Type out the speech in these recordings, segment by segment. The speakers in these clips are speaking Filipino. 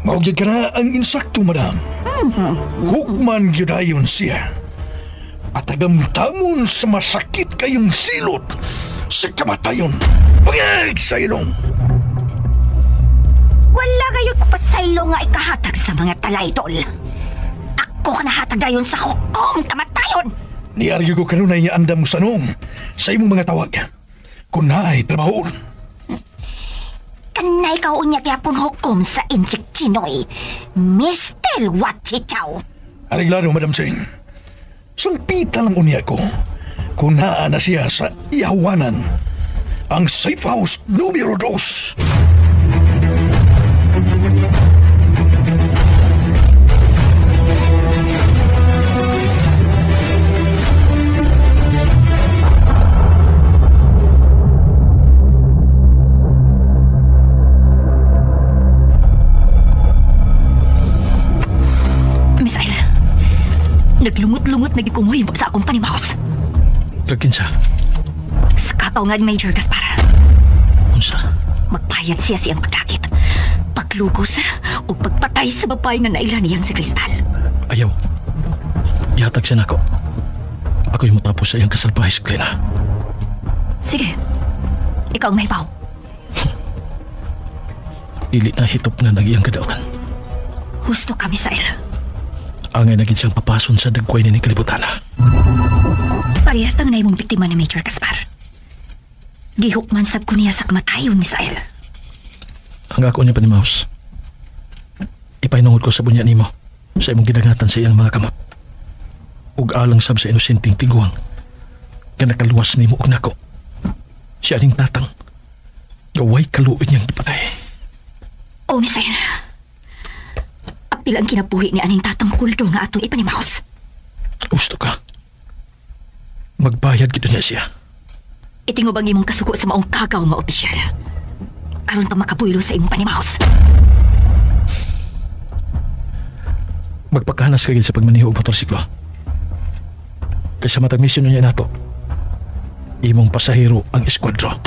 Maugid ka na ang insakto, madam. Hukman gyudayon siya. Patagamtamon sa masakit kayong silot sa kamatayon. Pagayag sa ilong. Wala gayon ko pa sa ilong nga ikahatag sa mga talaytol. Ako ka nahatag dayon sa hukom kamatayon. Niaryo ko kanunay nga andam mo sa noong sa imong mga tawag. Kung naay trabahoon. Kanay ka unya kayapon hukom sa Inchik Chinoy. Mr. Wachichaw. Ariglado, Madam Cheng. Sangpita lang unya ko kung naa na siya sa ihawanan. Ang safe house numero 2. Naglungot-lungot na gikumuhin sa akong panimahos. Lagkin siya. Sa kataw nga ni Major Gaspar. Unsa? Magpayat siya siyang pagkakit, paglugos o pagpatay sa babae nga nailan niyang si Kristal. Ayaw. Ihatag siya na ako. Ako yung matapos sa iyang kasalbahis, Glena. Sige. Ikaw ang mahibaw. Dili na hitop na nag-iyang kadautan. Husto ka, Misael. Angay naging siyang papason sa dagway ni kalibutan. Parehas na mong biktima ni Major Gaspar. Gihukman sab ko niya sa kamatayon, Misael. Ang ako niya panimaos. Ipahinungod ko sa bunya nimo sa imong gidagatan sa iyang mga kamot. Ug alang sab sa inosenteng tiguang nga nakaluwas nimo og nako. Siya ring tatang. Gaway kaluoy niyang ipatay. Oh, Misael. Ilang kinabuhi ni aning tatang kuldo nga atong ipanimahos. Gusto ka? Magbayad gito niya siya. Itingob ang imong kasuko sa maong kagaw nga opisyal. Aron ta makabuylo sa imong panimahos. Magpakahanas ka sa pagmaniho og motorsiklo. Kaysa matag misyon niya nato, imong pasahero ang eskwadro.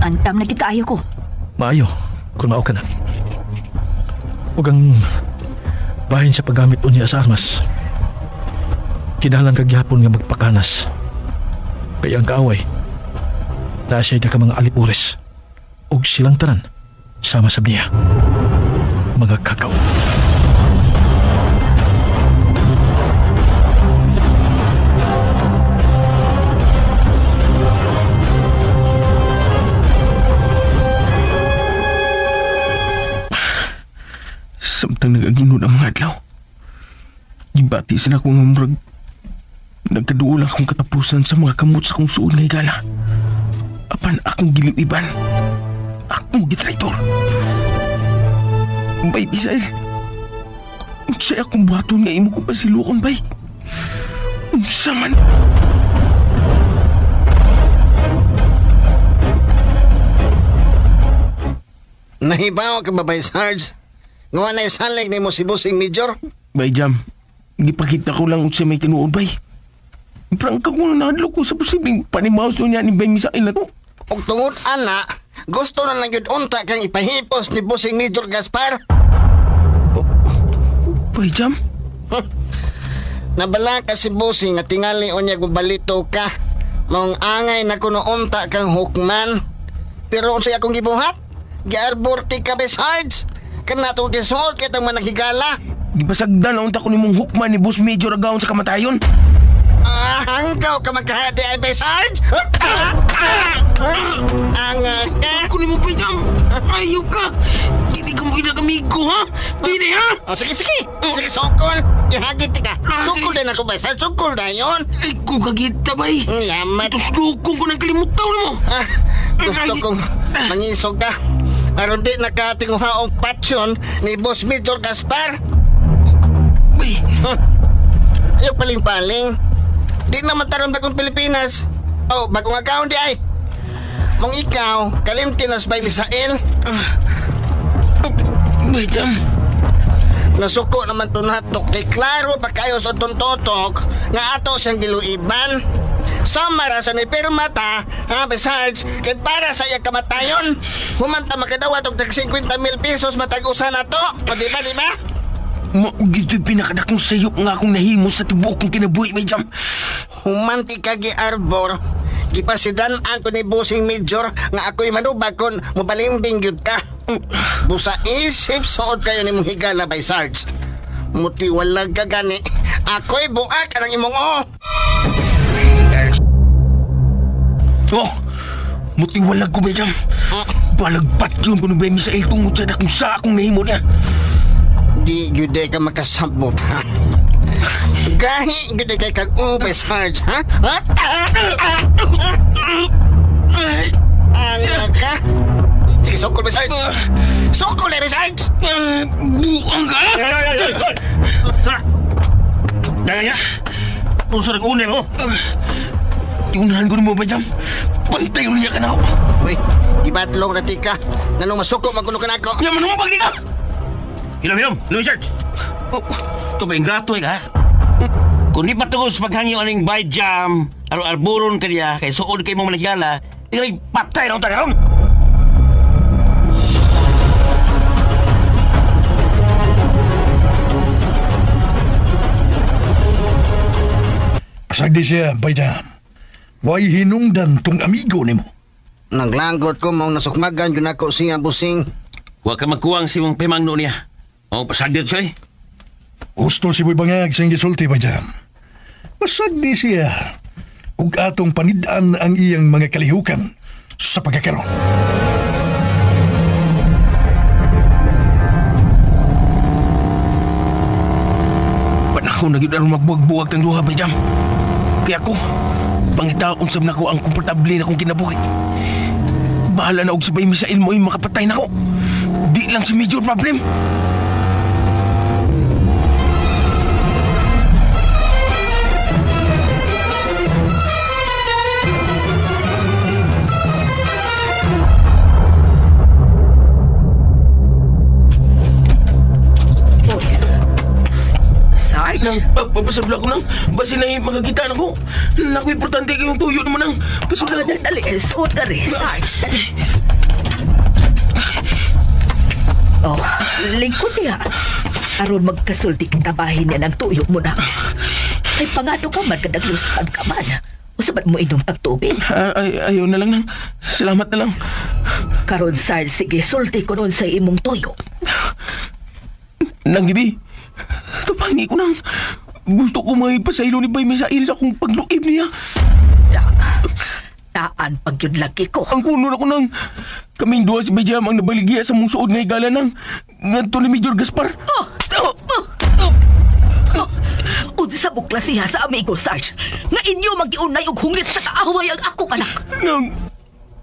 Andam na gid kaayo ko. Maayo, kung mao ka na. Huwag ang bahin sa paggamit unya sa armas. Kinahanglan kag gihapon nga magpakanas. Kaya ang kaaway, naasya ka mga alipures ug silang tanan sama sa niya. Mga kakaw. Samtang nagaginod ang mga adlaw, gibati sila ko nga murag nagkaduol akong katapusan sa mga kamot sa kong suod nga higala. Apan akong giliw-iban, akong gitraitor. Bay, Bisay, unsay akong buhaton nga imo ko pasilukon, bay. Unsa man. Nahibaw ka ba, Bay Sarge? Ngawa na isalig ni mo si Bossing Major? Bay, Jam, gipakita ko lang unsay may tinuod, bay. Prangka ko na nahadlok ko sa posibleng panimaos niya ni Ben Misael na to. Og tungod, ana, gusto na lang yun unta kang ipahipos ni Bossing Major Gaspar? Bay, Jam? Nabala ka si Bossing nga tingali o niya gubalito ka. Maong angay na kuno unta kang hukman. Pero unsay akong gibuhat? Giarborti ka, Bay Sarge? Kanato gisol kita man naghigala. Gipasagdan na unta ko nimong hukman ni Boss Major agawon sa kamatayon. Hanggaw ka magkahati ay Bay Sarge? Ako ni mo, Bayam. Ayaw ka. Hindi ka mo inagamigo, ha? Bini, ha? Sige, sige. Sige, sukol. Ihagit ka. Sukol din ako, Bay Sarge. Sukol na yun. Ay, kung kagita, bay. Yaman. Tusdukong ko ng kalimutan mo. Gusto kong mangisog ka. Aron di nakatinguhaong patsyon ni Boss Major Gaspar. Bay. Ayaw paling-paling. Di naman taron bagong Pilipinas. Oh, bagong account di ay. Mong ikaw, kalimtinas by Misael. Bayam. Nasuko naman to natok. Kay klaro pa kayo sa tuntotok nga ato siyang giluiban. Samara sa ni Pirmata, ha, Sarge, kay para sa iya kamatayon. Humanta makadawat og tag 50,000 pesos matag-usa na to. O di ba? Gito'y pinakadakong sayop nga akong nahimo sa tibuok kong kinabuhi, may jam. Humanti ka gi Arbor. Gipasidan ako ni Busing Major nga ako'y manubag kon mabalimbing gyud ka. Busa isip suot kayo ni mong higala by Sarge. Mutiwalag ka gani. Ako'y buak ang imong Mutiwalag ko, may jam. Balagpat yun kung nabay Misael tungod sa dakong sa akong nahimo niya. Di gyuday ka makasabot, ha? Gahi gyuday kay kag-ubay, Sarge, ha? Ang ka? Sige, sukol ba, Sarge? Sukol ba, Sarge? Buang ka! Daya, kung sa nag-unin mo. Tiunahan ko mo ba, jam? Pantay ulit niya ka na ako. Uy, ibatlong na tika. Nanong masuko, magkuno ka na ako. Yan, manumpag di ka! Hilom, Richard. Ito ba ingrato eh, ha? Kung di patungos paghangyo aning by jam, aro-arburon ka niya, kay suod kay mong managyala, ikaw'y patay na utang karon. Sagdi siya, Bayjam. Way hinungdan tong amigo nimo. Naglanggot ko, mong nasukmagan yun ako siya, Busing. Huwag ka magkuwang si mong pimangno niya. O, pasagdit siya eh. Gusto si Boy Bangag siyang gisulti, Bayjam. Masagdi siya. Ug atong panidaan ang iyang mga kalihukan sa pagkakaroon. Panahon na yun ang magbuwag-buwag ng luha, Bayjam. Kaya ako, pangitaon sab na ko ang komportable na kong kinabuhi. Bahala na og sabay Misael mo yung makapatay na ko. Di lang si major problem. Nang papasabla ko nang basi na yung makakita na ko. Naku, importante kayong tuyo naman nang pasabla ko. Dali, suot ka rin, Sarge. Oh, lingkod niya. Aron magkasulti kita bahin niya ng tuyo mo na. Ay pangano ka man, kadagluspan ka man. Usabat mo inom tagtubig. Ayaw na lang nang. Salamat na lang. Karon, Sarge, sige, sulti ko nun sa imong tuyo. Nang gibi, tapangi ko nang. Gusto ko maipasaylo ni Bay Misael sa akong pagluib niya. Taan pag yun lagi ko. Ang kuno na ko nang. Kaming duha si Bayjam ang nabaligya sa mong suod nga igala nang. Nganto ni Major Gaspar. Sa bukla siya sa amigo, Sarge. Nga inyo mag-iunay og hunglit sa kaaway ang akong anak.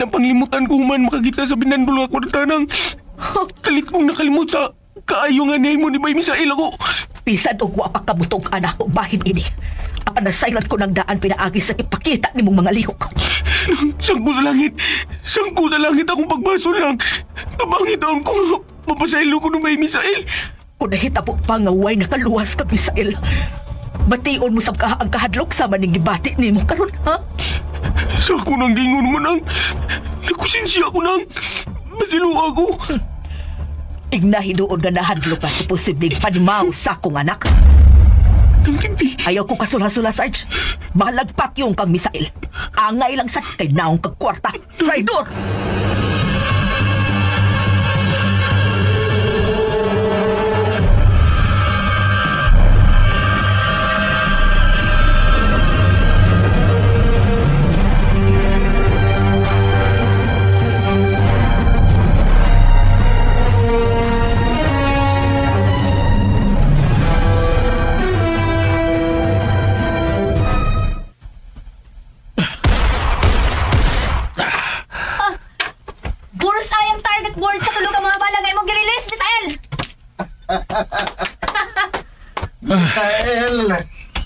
Napanglimutan ko man makakita sa binanbol nga kwarta nang. Kalit kong nakalimot sa kaayo nga mo ni Bay Misael ako. Pisan og wa pa kabutog anak o bahin ini. Ang nasaylan ko ng daan pinaagi sa ipakita ni mong mga lihok. Sangko sa langit akong pagbaso lang. Tabangit taon ko nga mapasaylo ko ng Bay Misael. Kung nahita po pa nga way nakaluwas ka, Misael, bation mo sa ang kahadlok sa maning gibati ni mo karon, ha? Sa ako nang gingon mo nang. Nakusensya ako nang. Basilo ako. Ignahidoon nga nahadlok ka sa posibleng panimaw sa akong anak. Ayaw ko kasula-sula, Sarge. Malagpat yung kang Misael. Angay lang sa kay naong kagkwarta. Traidor! Misael,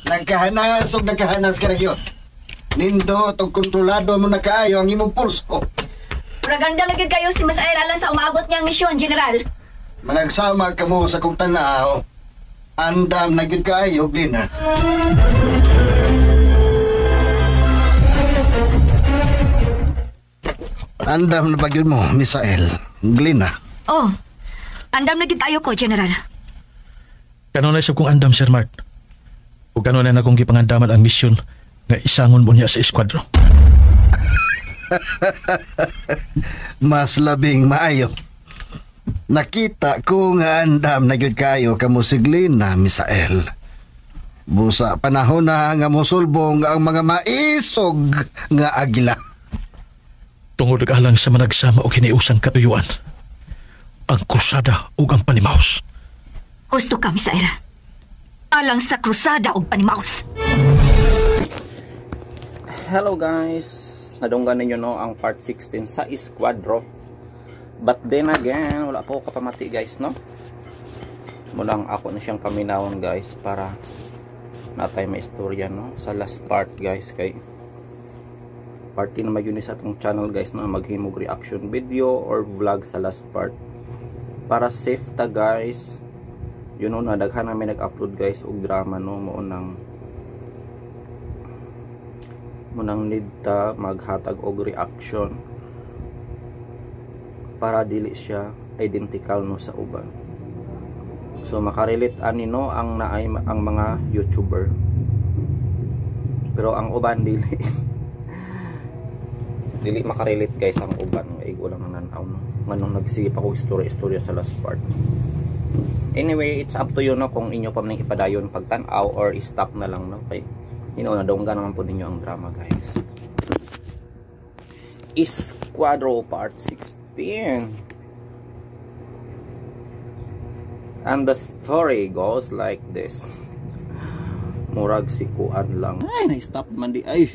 nagkahanas ka na yun. Nindot o kontrolado mo na kaayo ang imong pulso. Praganda lagi kayo si Misael alang sa umaabot niyang misyon, General. Managsama ka mo sa kong tanaw. Andam na yun kaayo, Glina. Andam na bagyo mo, Misael. Glina. Oh, andam na gid kayo ko, General. Kanunay sab kong andam, Sir Mart. O kanunay na kong gipangandaman ang misyon nga isangon mo niya sa eskwadro. Mas labing maayo. Nakita ko nga andam na gyud kayo kamo si Glina, Misael. Busa panahon na nga mosulbong ang mga maisog nga agila. Tungod alang sa managsama o kiniusang katuyuan, ang krusada o ang panimahos. Gusto ka, Misael. Alang sa krusada o panimaos. Hello guys, nadunggan ninyo no ang part 16 sa Escuadro. But then again, wala po kapamati guys no. Mulang ako na siyang paminawon guys para natay may istorya no sa last part guys kay party na magyuni sa atong channel guys no maghimog reaction video or vlog sa last part para safe ta guys. Yun no, nadaghan namin nag-upload guys og drama no munang need ta maghatag og reaction para dili siya identical no sa uban. So makarelate ani no ang naay ang mga YouTuber. Pero ang uban dili dili makarelate guys ang uban nga igo lang nanaw no. Nganong nagsigip ako istorya sa last part. Anyway, it's up to you no kung inyo pa man ipadayon pagtan-aw or stop na lang no kay nadunggan naman po ninyo ang drama guys. Escuadro part 16. And the story goes like this. Murag si Kuan lang. Ay, na-stop man di ay.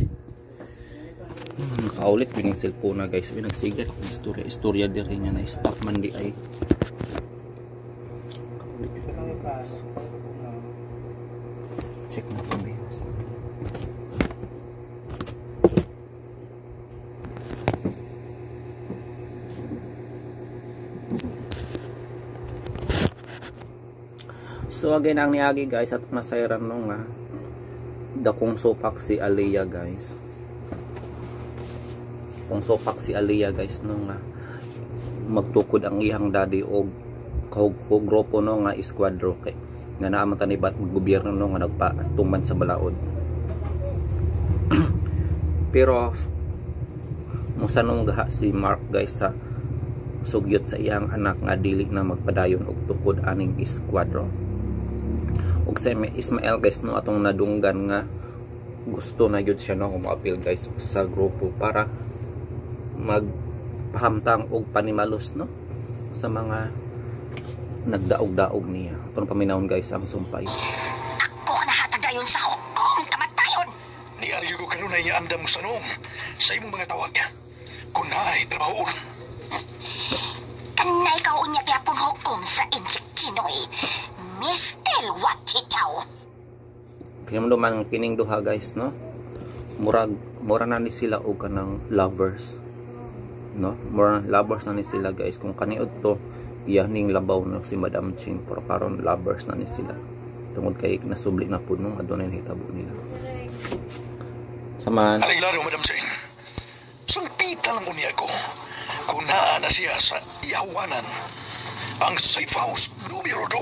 Kaulit bining cellphone na guys. Pinagsigat kung istorya di rin niya na-stop man di ay. Check na kung bihas. So again ang niagi guys at nasayran nung nga dakong sopak si Aliyah guys. Kung sopak si Aliyah guys nung nga magtukod ang iyang daddy og grupo no nga Escuadro kay nga naaman tanibat ng gobyerno no nga nagpatuman sa balaod. Pero musa nung gaha si Mark guys sa sugyot sa iyang anak nga dili na magpadayon og tukod aning Escuadro. Og sa Ismael guys no atong nadunggan nga gusto na gyud siya no mo-appeal guys sa grupo para magpahamtang og panimalos no sa mga nagdaog-daog niya. Atong paminawon guys ang sumpay. Ako nahatag dayon sa hukom kamatayon. Niaryo ko kanunay nga andam mo sa noong sa imong mga tawag. Kung naay trabaho ulang. Kanay ka unya kaya pun hukom sa Injik Chinoy. Mistel Wachichaw. Kaya mo naman kining duha guys no. Mura na ni sila og kanang lovers. No? Mura lovers na ni sila guys kung kaniud to iyaning labaw no si Madam Ching pero karon lovers na ni sila. Tungod kay nasubli na pud nung adunay hitabo nila. Saman. Alilaro Madam Ching. Sungpita lang unya ko. Kung naa na siya sa ihawanan ang safe house numero 2.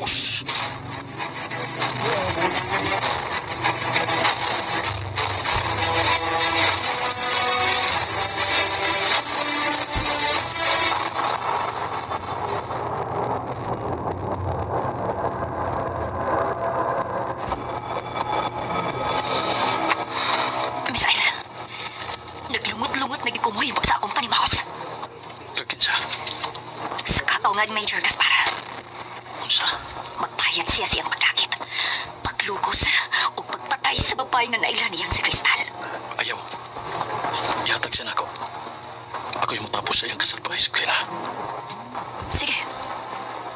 Misael, naglumot-lumot na gikumuhi mo sa akong panimahos. Sakit siya. Sa kataw nga ni Major Gaspar. Unsa? Magbayad siya siyang pagkakit. Paglugos o pagpatay sa babae nga nailan niyang si Cristal. Ayaw. Yatag siya na ako. Ako yung matapos sa iyang kasalbahis, Glina. Sige,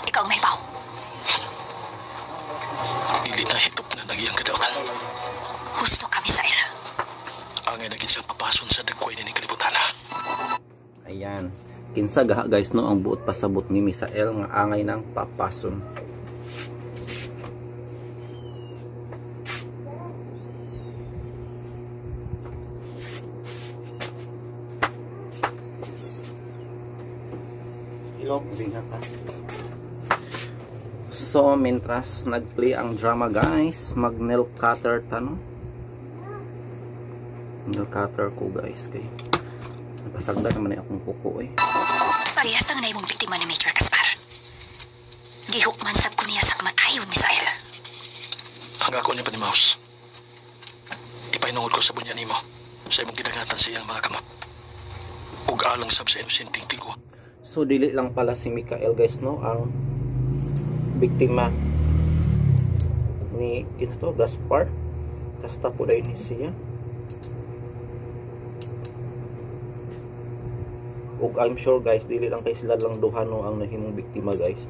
ikaw ang mahibaw. Dili na hitop na nagiyang kadautan. Gusto ka, Misael. Angay naging siyang papason sa dagway ni kalibutan. Ayan. Kinsa gaha guys no ang buot pasabot ni Misael nga angay ng papason. bingat ha. So, mentras nag-play ang drama guys, mag-nail cutter tano. Nail cutter ko guys, kay napasagda naman akong kuko eh. Parehas ang naimong biktima ni Major Gaspar. Gihukman sab ko niya sa kamatayon ni Sael. Ang ako niya pa ni Mouse. Ipahinungod ko sa bunya nimo sa imong ginagatan sa iyang mga kamot. Ug alang sab sa inosenteng tigwa. So, dili lang pala si Mikael guys, no, ang biktima ni Gaspar. Kasta po dahil ni siya. Ug I'm sure guys, dili lang kay sila lang duha no ang nahimong biktima guys.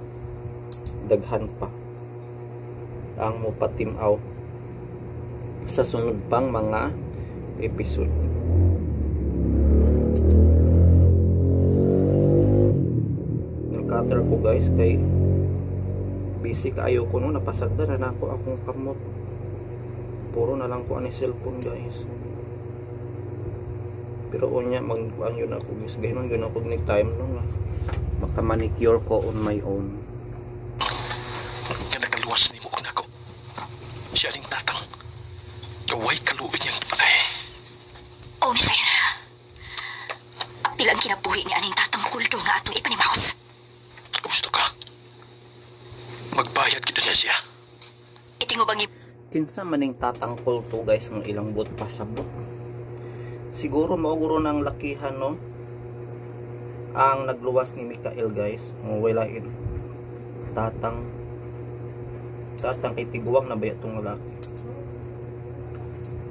Daghan pa ang mopatimaw sa sunod pang mga episode. Nag-cutter ko guys kay busy kaayo ko no, napasagda na ako akong kamot. Puro na lang ko ani cellphone guys. Pero unya magkuan yun ako guys, gaynon yun ako ni time no. Baka manicure ko on my own. Nga nakaluwas ni mo ako. Siya ring tatang. Kaway kaluoy niyang patay. Oh, ni Sael. Ilang kinabuhi ni aning tatang kuldo nga atong ipanimaos. Gusto ka? Magbayad kita niya siya. Itingo bang Kinsa maning tatangkol to guys ng ilang buot pasabot. Siguro mauguro ng lakihan no ang nagluwas ni Mikael guys. Walain tatang kay tiguwang na ba itong lalaki.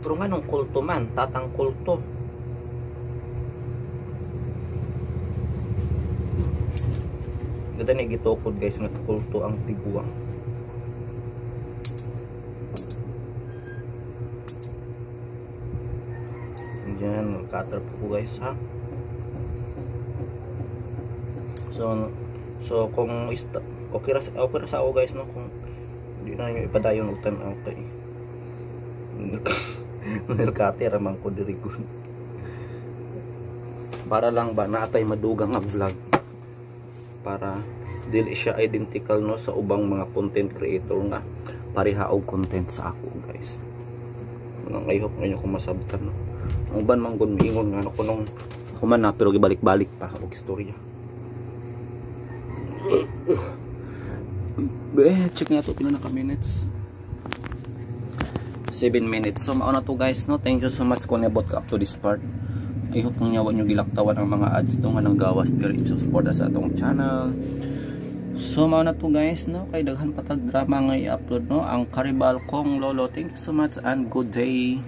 Pero nga nung kulto man, tatang kulto. Ganda na gitokod guys nga kulto ang tiguwang. Diyan, cutter po guys ha. So kung okay ra sa ako guys no, kung hindi na nyo ipadayon utan okay. Nilkate ramang ko diri ko. Para lang ba natay madugang nga vlog. Para dili siya identical no sa ubang mga content creator nga pareha og content sa ako guys. I hope ninyo kung masabtan no. Ang uban man gud miingon nga ako nung human na pero gibalik-balik pa og istorya. Check nga to pila na ka minutes. 7 minutes. So mao na to guys no. Thank you so much kung nabot ka up to this part. I hope nung nyawa nyo gilaktawan ang mga ads to nga nang gawas diri sa support sa atong channel. So mao na to guys no, kay daghan patag drama nga i-upload no ang Karibal kong lolo. Thank you so much and good day.